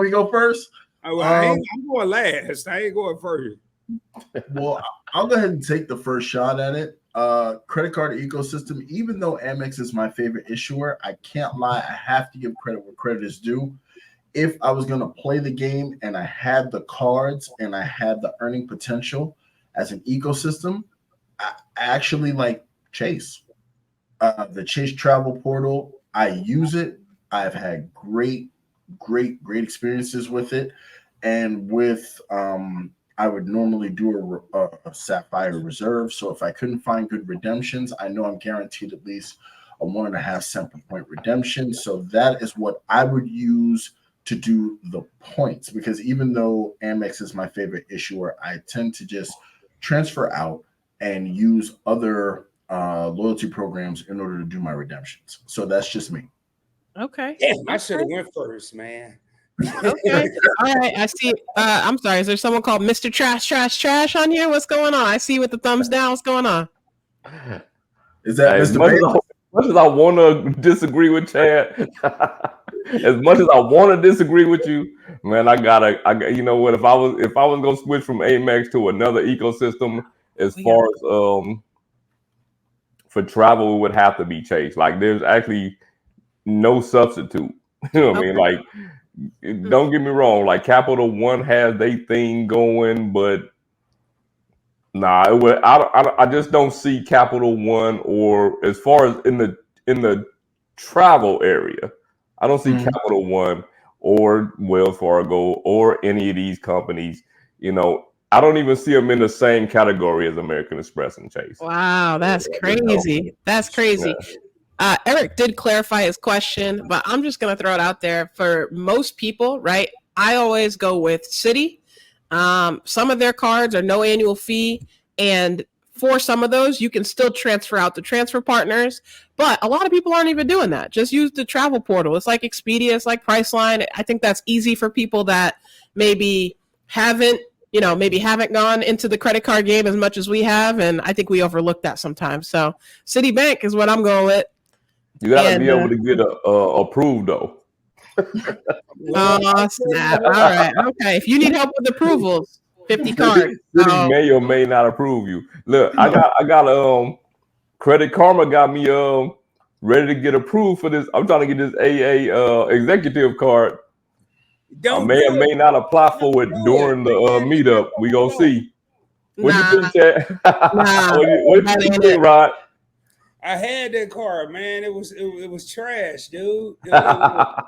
me go first? I'm going last. I ain't going first. Well, I'll go ahead and take the first shot at it. Credit card ecosystem, even though Amex is my favorite issuer, I can't lie. I have to give credit where credit is due. If I was going to play the game and I had the cards and I had the earning potential as an ecosystem, I actually like Chase. The Chase travel portal, I use it. I've had great experiences with it. And with I would normally do a Sapphire Reserve. So if I couldn't find good redemptions, I know I'm guaranteed at least a 1.5 cent per point redemption. So that is what I would use to do the points, because even though Amex is my favorite issuer, I tend to just transfer out and use other loyalty programs in order to do my redemptions. So that's just me. Okay. Damn, I should have went first, man. Okay. All right. I see. I'm sorry. Is there someone called Mr. Trash on here? What's going on? I see you with the thumbs down. What's going on? Is that as Mr. much as I want to disagree with Chad, as much as I want to disagree with you, man, I gotta. You know what? If I was gonna switch from Amex to another ecosystem, as far as for travel, it would have to be Chase. Like, there's actually no substitute. You know what I mean? Like, don't get me wrong. Like, Capital One has their thing going, but nah, it would. I just don't see Capital One, or as far as in the travel area, I don't see Capital One or Wells Fargo or any of these companies. You know, I don't even see them in the same category as American Express and Chase. Wow, that's crazy. That's crazy. Eric did clarify his question, but I'm just going to throw it out there for most people, right? I always go with Citi. Some of their cards are no annual fee, and for some of those, you can still transfer out to transfer partners, but a lot of people aren't even doing that. Just use the travel portal. It's like Expedia, it's like Priceline. I think that's easy for people that maybe haven't gone into the credit card game as much as we have, and I think we overlook that sometimes. So Citibank is what I'm going with. You gotta be able to get approved though. Oh snap! All right, okay. If you need help with approvals, 50 cards. Citi may or may not approve you. Look, I got Credit Karma got me ready to get approved for this. I'm trying to get this AA executive card. I may or may not apply for it during the meetup. We gonna see. What you think, Chad? What you think, Rod? I had that card, man. It was trash, dude. I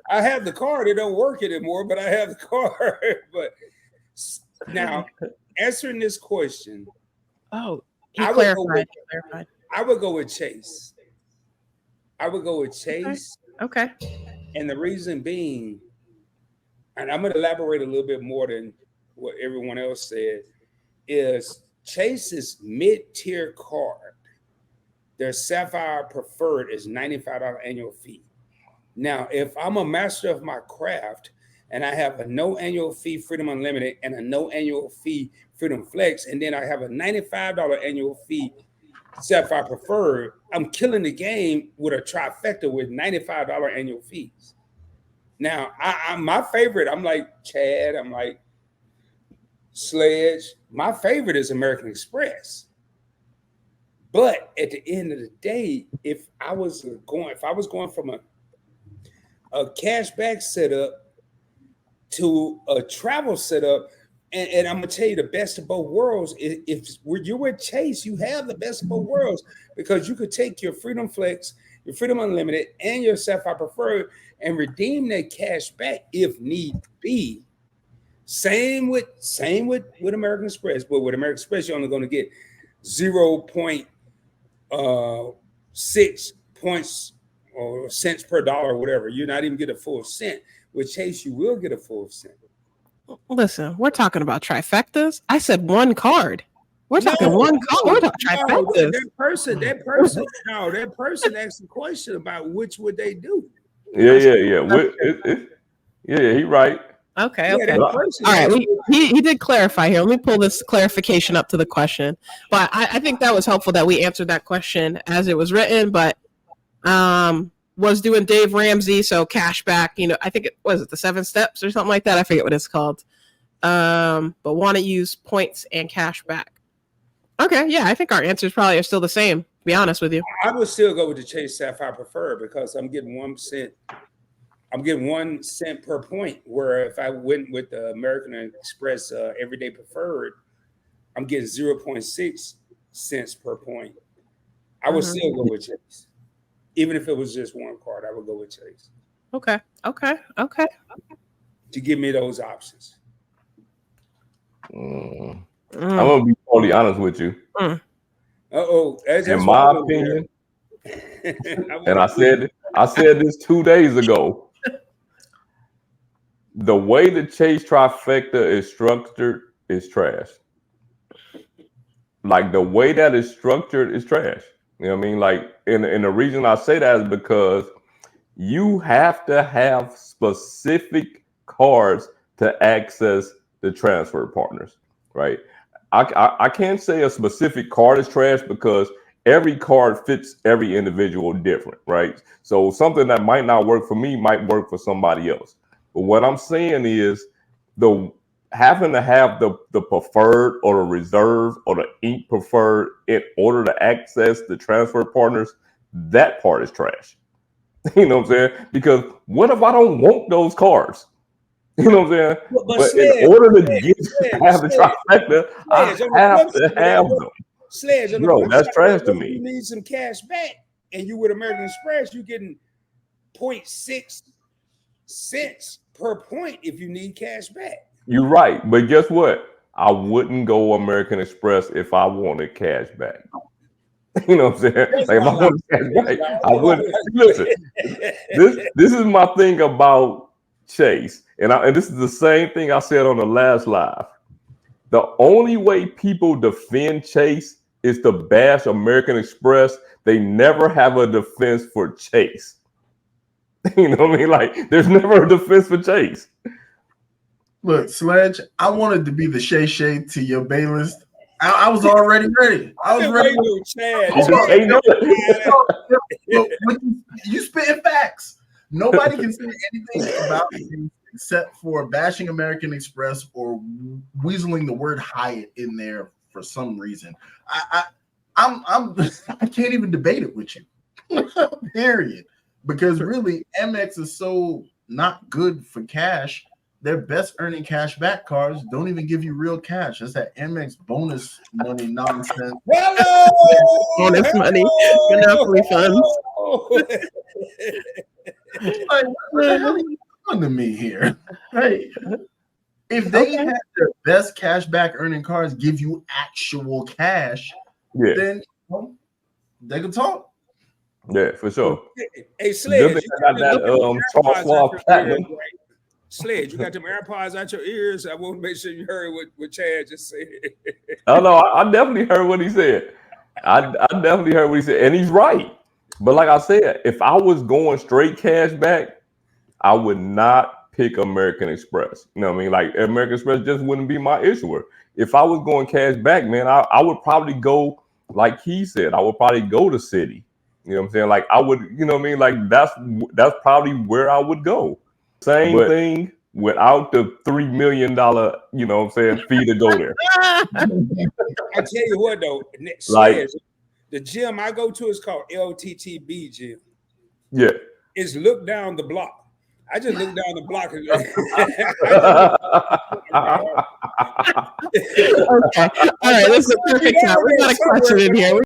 have the card. It don't work anymore, but I have the card. But now, answering this question, I would go with Chase. I would go with Chase. Okay. And the reason being, and I'm going to elaborate a little bit more than what everyone else said, is Chase's mid-tier card, their Sapphire Preferred, is $95 annual fee. Now, if I'm a master of my craft and I have a no annual fee Freedom Unlimited and a no annual fee Freedom Flex, and then I have a $95 annual fee Sapphire Preferred, I'm killing the game with a trifecta with $95 annual fees. Now, I'm my favorite. I'm like Chad. I'm like Sledge. My favorite is American Express. But at the end of the day, if I was going from a cashback setup to a travel setup, and I'm gonna tell you the best of both worlds. If you're with Chase, you have the best of both worlds, because you could take your Freedom Flex, your Freedom Unlimited, and your Sapphire Preferred and redeem that cash back if need be. Same with American Express, but with American Express, you're only going to get 0.6 points or cents per dollar or whatever. You're not even get a full cent. With Chase, you will get a full cent. Listen, we're talking about trifectas. I said one card. We're talking one card. We're talking trifectas. That person asked the question about which would they do. Yeah. He right. Okay. All right. He did clarify here. Let me pull this clarification up to the question. But I think that was helpful that we answered that question as it was written. But was doing Dave Ramsey, so cash back. You know, I think it was the 7 steps or something like that. I forget what it's called. But want to use points and cash back. Okay, yeah, I think our answers probably are still the same. To be honest with you, I would still go with the Chase Sapphire Preferred because I'm getting 1%. I'm getting 1 cent per point. Where if I went with the American Express Everyday Preferred, I'm getting 0.6 cents per point. I would still go with Chase, even if it was just one card. I would go with Chase. Okay. To give me those options. I'm gonna be totally honest with you. In my opinion, and I said this 2 days ago. The way the Chase trifecta is structured is trash. Like the way that is structured is trash. You know what I mean? Like, and the reason I say that is because you have to have specific cards to access the transfer partners, right? I can't say a specific card is trash because every card fits every individual different, right? So something that might not work for me might work for somebody else. But what I'm saying is having to have the preferred or the reserve or the ink preferred in order to access the transfer partners, that part is trash. You know what I'm saying? Because what if I don't want those cards? You know what I'm saying? But in order to have the trifecta, I have to have them. Sledge, bro, that's trash to me. You need some cash back, and you with American Express, you're getting 0.6 cents per point if you need cash back. You're right, but guess what? I wouldn't go American Express if I wanted cash back. You know what I'm saying? Like if I wanted cash back, I wouldn't. Listen, this is my thing about Chase, and this is the same thing I said on the last live. The only way people defend Chase is to bash American Express. They never have a defense for Chase. You know what I mean? Like, there's never a defense for Chase. Look, Sledge, I wanted to be the Shay to your Bay list. I was already ready. I was ready. You spitting facts. Nobody can say anything about it except for bashing American Express or weaseling the word Hyatt in there for some reason. I can't even debate it with you. Period. Because really, Amex is so not good for cash. Their best earning cash back cards don't even give you real cash. It's that Amex bonus money nonsense. Bonus money, Monopoly funds. Like, what the hell are you doing to me here? Hey, if they had their best cash back earning cards give you actual cash, then they can talk. Yeah, for sure. Hey, Sledge, you got that Sledge, you got them AirPods out your ears. I want to make sure you heard what Chad just said. Oh no, I definitely heard what he said. I definitely heard what he said, and he's right. But like I said, if I was going straight cash back, I would not pick American Express. You know what I mean? Like American Express just wouldn't be my issuer. If I was going cash back, man, I would probably go like he said. I would probably go to Citi. You know what I'm saying? Like I would, you know what I mean? Like that's probably where I would go. Same thing without the $3 million, you know what I'm saying, fee to go there. I tell you what though, like the gym I go to is called LTTB gym. Yeah. It's look down the block. I just look down the block. Okay. All right, this is a perfect time. We got a question in here.